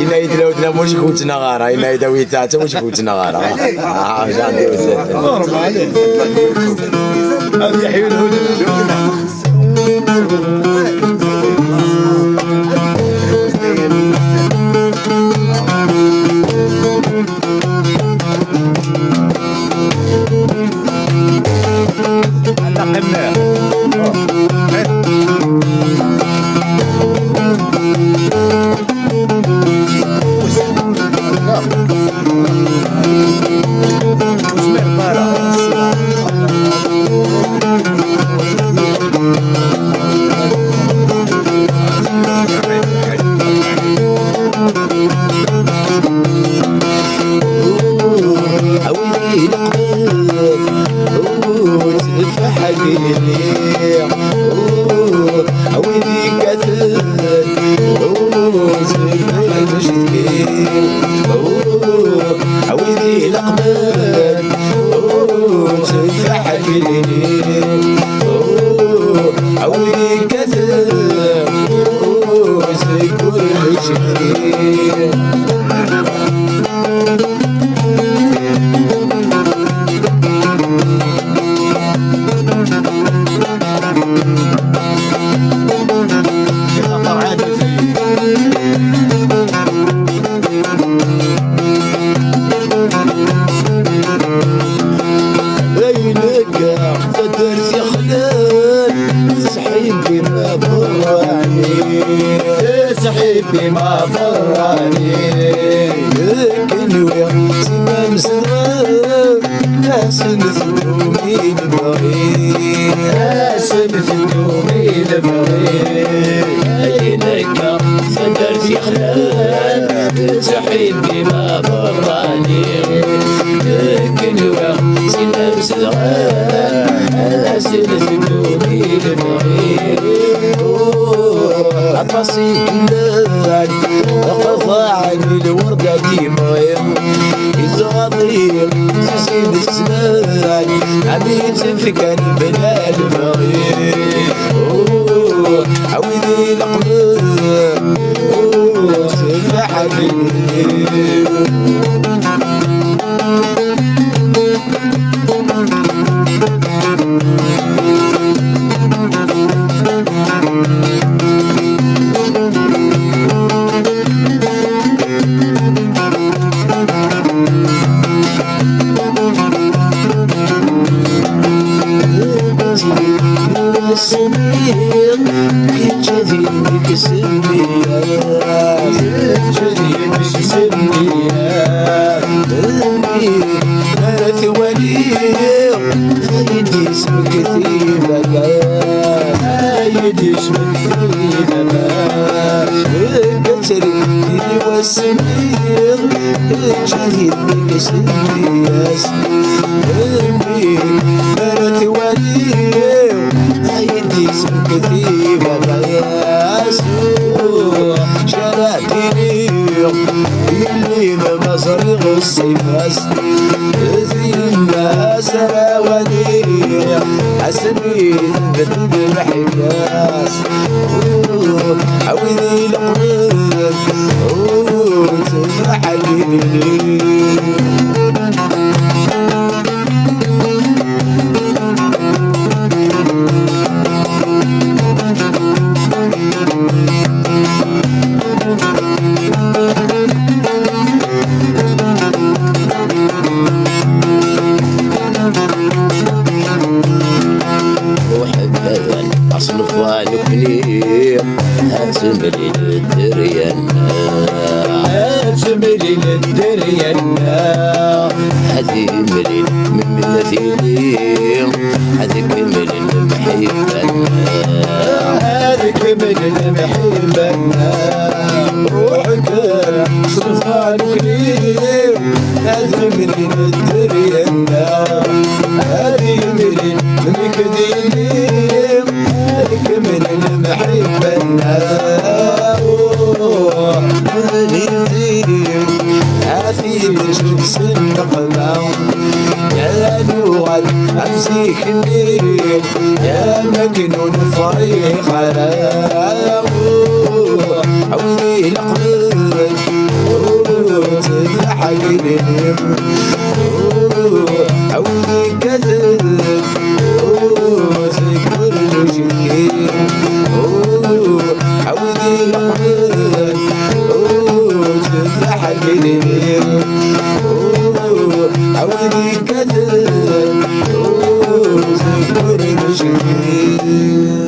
ينايد لو دنا مش كوتنا غارة ينايد ويتاتا مش كوتنا غارة جاندي وزاد نورمال هذه حيوان الهدى بما فراني لكن ويا سمام سرار ناسن ثومي البغي ناسن ثومي البغي عينك صدر في خلال سحيب بما فراني لكن ويا سمام سرار ناسن ثومي البغي عطاسي كلان وقضى عني الوردة ديما يتغاضي تسيب السنان عميت فكان بلا البغي عويدي القلب تفاح لي الصيفاس ذي الناس راودي حسبي بدل المحكاس عويني القلب تفرح لي هاتملي للدريان هاتملي للدريان هذي ملي من مثيلي هذيك ملي المحبة هذيك ملي المحبة روحك صفانك لي هاتملي للدريان هذي ملي كديني هذيك من المحبة عافية شمس النقمة يا نوال أمسيك الليل يا مجنون فريق على عودي لقلبك تفرح قلبي عودي كذب تكبر وجهي عودي لقلبك تفرح قلبي عودي كذب تكبر وجهي